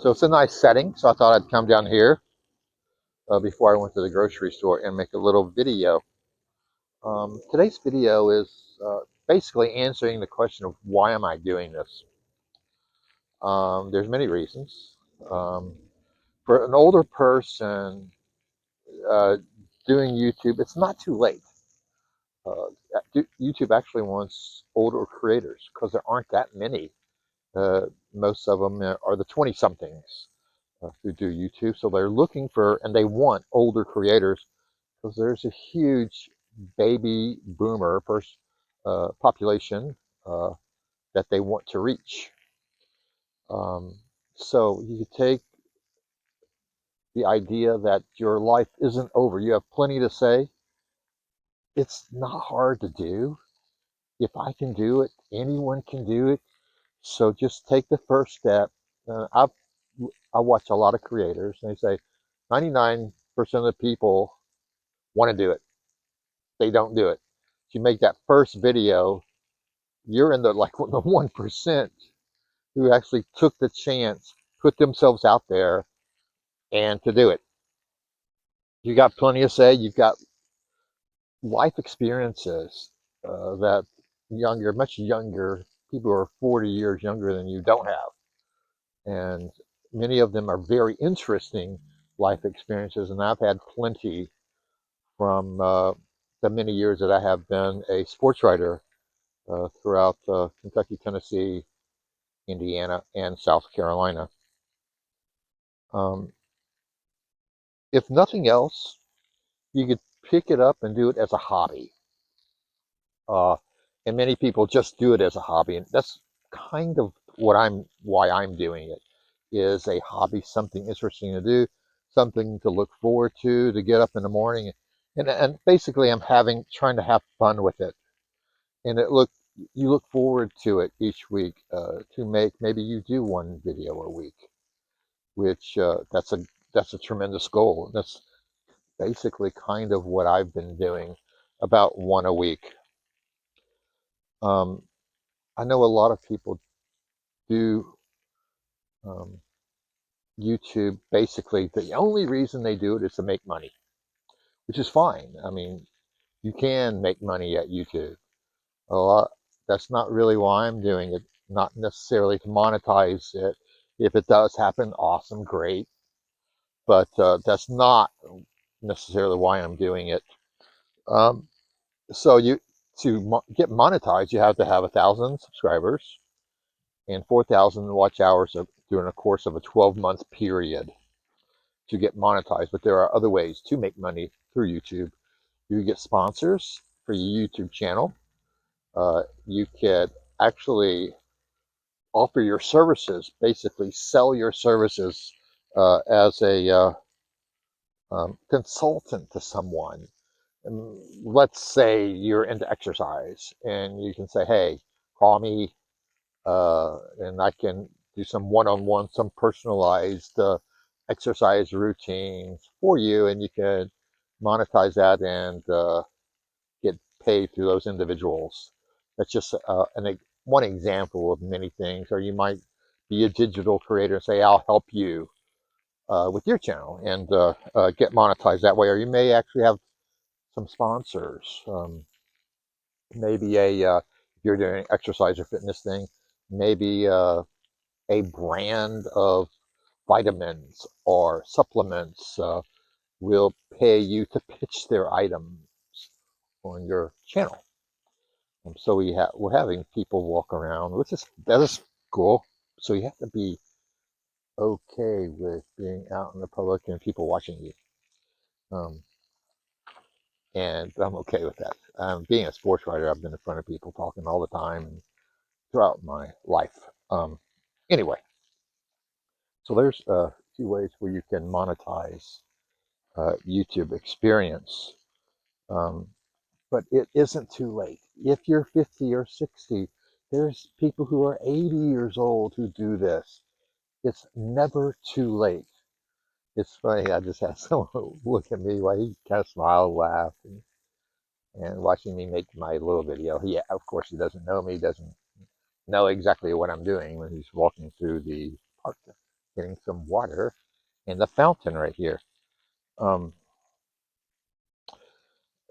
So it's a nice setting, so I thought I'd come down here before I went to the grocery store and make a little video. Today's video is basically answering the question of why am I doing this? There's many reasons. Um, for an older person uh, doing YouTube, it's not too late. Uh, YouTube actually wants older creators because there aren't that many. Most of them are the 20 somethings who do YouTube. So they're looking for and they want older creators because there's a huge baby boomer population uh, that they want to reach. Um, so you take the idea that your life isn't over. You have plenty to say. It's not hard to do. If I can do it, anyone can do it. So just take the first step. I watch a lot of creators, and they say 99% of the people want to do it. They don't do it. If you make that first video, you're in the like the 1% who actually took the chance, put themselves out there, and to do it. You got plenty to say. You've got life experiences that much younger people who are 40 years younger than you don't have. And many of them are very interesting life experiences. And I've had plenty from the many years that I have been a sports writer throughout Kentucky, Tennessee, Indiana, and South Carolina. Um, if nothing else, you could pick it up and do it as a hobby. Uh, and many people just do it as a hobby, and that's kind of why I'm doing it is a hobby, something interesting to do, something to look forward to get up in the morning, and basically I'm having trying to have fun with it, and you look forward to it each week to make maybe you do one video a week, which that's a tremendous goal. That's basically kind of what I've been doing, about one a week. Um, I know a lot of people do um, YouTube. Basically, the only reason they do it is to make money, which is fine. I mean, you can make money at YouTube. A lot. That's not really why I'm doing it. Not necessarily to monetize it. If it does happen, awesome, great. But that's not necessarily why I'm doing it. Um, so get monetized, you have to have 1,000 subscribers and 4,000 watch hours during a course of a 12-month period to get monetized. But there are other ways to make money through YouTube. You get sponsors for your YouTube channel. You could actually offer your services, basically sell your services as a consultant to someone. And let's say you're into exercise and you can say, hey, call me and I can do some one-on-one, some personalized exercise routines for you, and you can monetize that and get paid through those individuals. That's just one example of many things. Or you might be a digital creator and say, I'll help you with your channel and get monetized that way. Or you may actually have some sponsors. Maybe if you're doing an exercise or fitness thing, maybe a brand of vitamins or supplements will pay you to pitch their items on your channel. So we're having people walk around, that is cool. So you have to be okay with being out in the public and people watching you. Um, and I'm okay with that. Being a sports writer, I've been in front of people talking all the time throughout my life. Anyway, so there's a few ways where you can monetize YouTube experience. Um, but it isn't too late. If you're 50 or 60, there's people who are 80 years old who do this. It's never too late. It's funny, I just had someone look at me while he kind of smiled, laughed, and watching me make my little video. Of course, he doesn't know me, doesn't know exactly what I'm doing when he's walking through the park getting some water in the fountain right here. Um,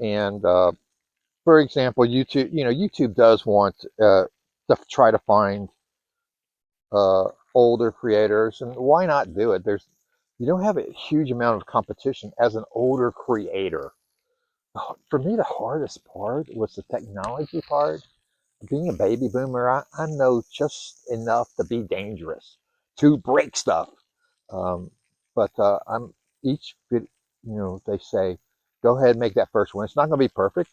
and for example, YouTube, YouTube does want to try to find uh, older creators, and why not do it? You don't have a huge amount of competition as an older creator. For me, the hardest part was the technology part. Being a baby boomer, I know just enough to be dangerous, to break stuff. Um, but I'm each vid, they say, go ahead and make that first one. It's not going to be perfect.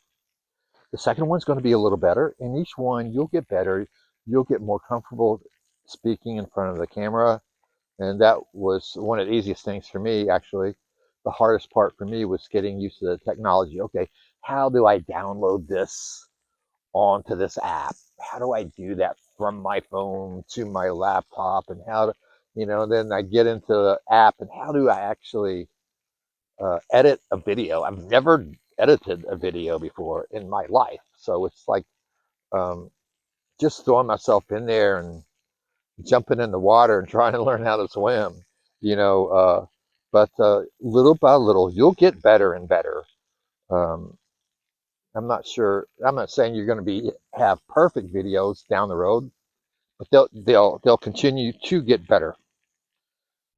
The second one's going to be a little better, and each one you'll get better. You'll get more comfortable speaking in front of the camera, and that was one of the easiest things for me, actually. The hardest part for me was getting used to the technology. Okay, how do I download this onto this app? How do I do that from my phone to my laptop? And then I get into the app, and how do I actually edit a video? I've never edited a video before in my life. So it's like um, just throwing myself in there and jumping in the water and trying to learn how to swim, you know. But little by little, you'll get better and better. Um, I'm not sure. I'm not saying you're going to have perfect videos down the road, but they'll continue to get better.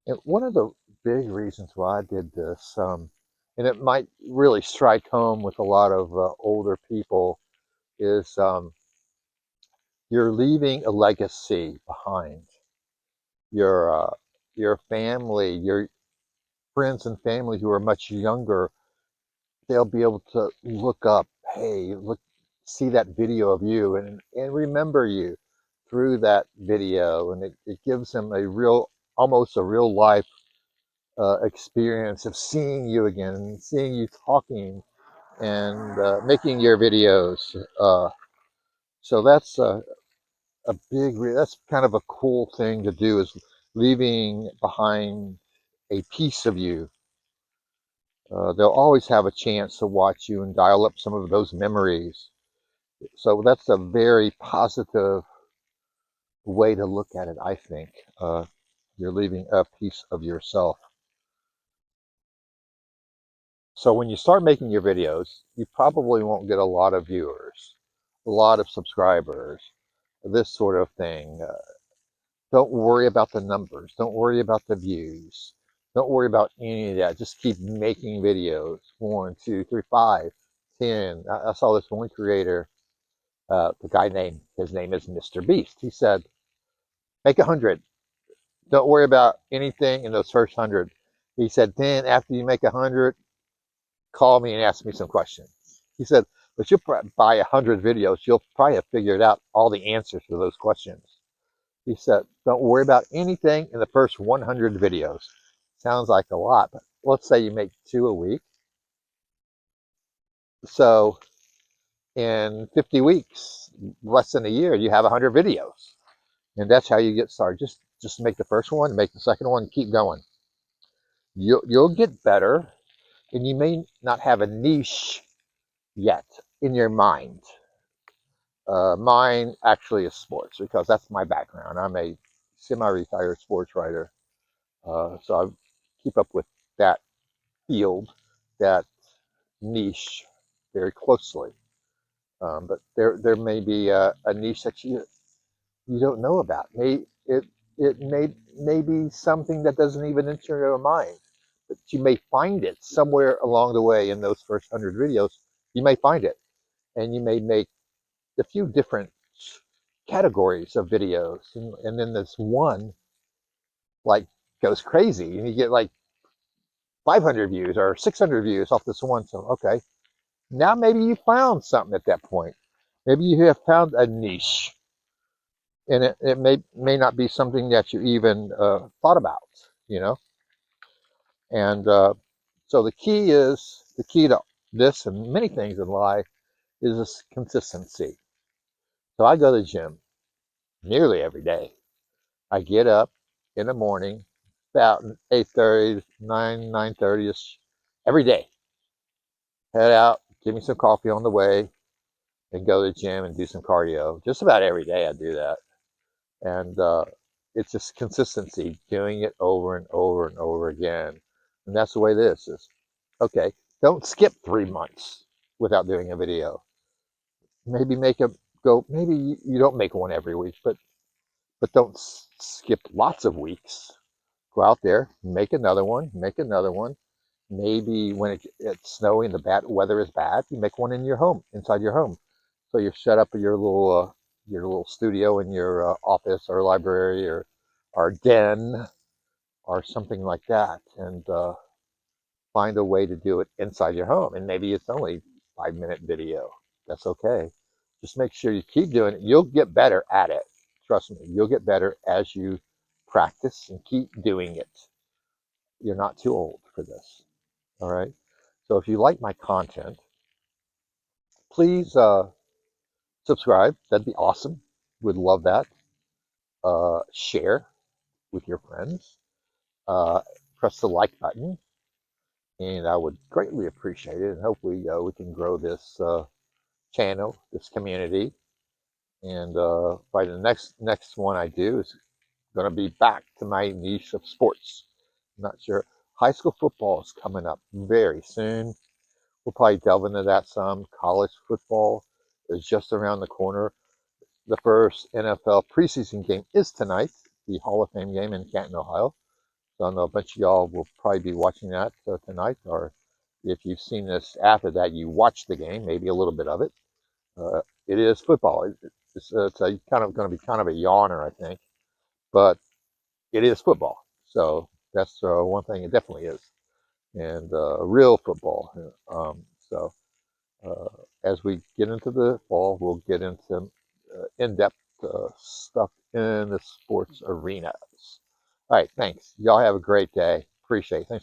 And one of the big reasons why I did this, and it might really strike home with a lot of older people, is you're leaving a legacy behind. Your your family, your friends and family who are much younger, they'll be able to look up, hey, look, see that video of you and remember you through that video. And it gives them almost a real life experience of seeing you again, and seeing you talking and making your videos. So that's kind of a cool thing to do, is leaving behind a piece of you. They'll always have a chance to watch you and dial up some of those memories. So that's a very positive way to look at it, I think. You're leaving a piece of yourself. So when you start making your videos, you probably won't get a lot of viewers, a lot of subscribers, this sort of thing. Don't worry about the numbers. Don't worry about the views. Don't worry about any of that. Just keep making videos. 1, 2, 3, 5, 10. I saw this one creator, his name is Mr. Beast. He said, make 100. Don't worry about anything in those first 100. He said, then after you make 100, call me and ask me some questions. He said, but you'll buy 100 videos. You'll probably have figured out all the answers to those questions. He said, don't worry about anything in the first 100 videos. Sounds like a lot, but let's say you make 2 a week. So in 50 weeks, less than a year, you have 100 videos. And that's how you get started. Just make the first one, make the second one, keep going. You'll get better, and you may not have a niche yet in your mind. Mine actually is sports, because that's my background. I'm a semi-retired sports writer, so I keep up with that field, that niche, very closely. But there may be a niche that you don't know about. It may be something that doesn't even enter your mind, but you may find it somewhere along the way in those first 100 videos. You may find it, and you may make a few different categories of videos, and then this one like goes crazy, and you get like 500 views or 600 views off this one. So okay, now maybe you found something at that point. Maybe you have found a niche, and it may not be something that you even thought about, you know. And so the key to this and many things in life is this consistency. So I go to the gym nearly every day. I get up in the morning about 8:30, 9:30 ish every day. Head out, give me some coffee on the way, and go to the gym and do some cardio. Just about every day I do that. And it's just consistency, doing it over and over and over again. And that's the way this is. Okay, don't skip 3 months without doing a video. Maybe make a go. Maybe you don't make one every week, but don't skip lots of weeks. Go out there, make another one, make another one. Maybe when it's snowing, the bad weather is bad, you make one in your home, inside your home. So you're set up your little studio in your office or library or den or something like that, and find a way to do it inside your home. And maybe it's only 5 minute video. That's okay. Just make sure you keep doing it. You'll get better at it. Trust me, you'll get better as you practice and keep doing it. You're not too old for this. All right. So if you like my content, please subscribe. That'd be awesome. Would love that. Share with your friends. Uh, Press the like button, and I would greatly appreciate it. And hopefully, we can grow this channel, this community. And by the next one I do is going to be back to my niche of sports. I'm not sure. High school football is coming up very soon. We'll probably delve into that some. College football is just around the corner. The first NFL preseason game is tonight, the Hall of Fame game in Canton, Ohio. So I know a bunch of y'all will probably be watching that tonight, or if you've seen this after that, you watch the game, maybe a little bit of it. It is football. It's kind of going to be kind of a yawner, I think, but it is football. So that's one thing it definitely is, and real football. So uh, as we get into the fall, we'll get into in-depth stuff in the sports arenas. All right, thanks. Y'all have a great day. Appreciate it. Thanks for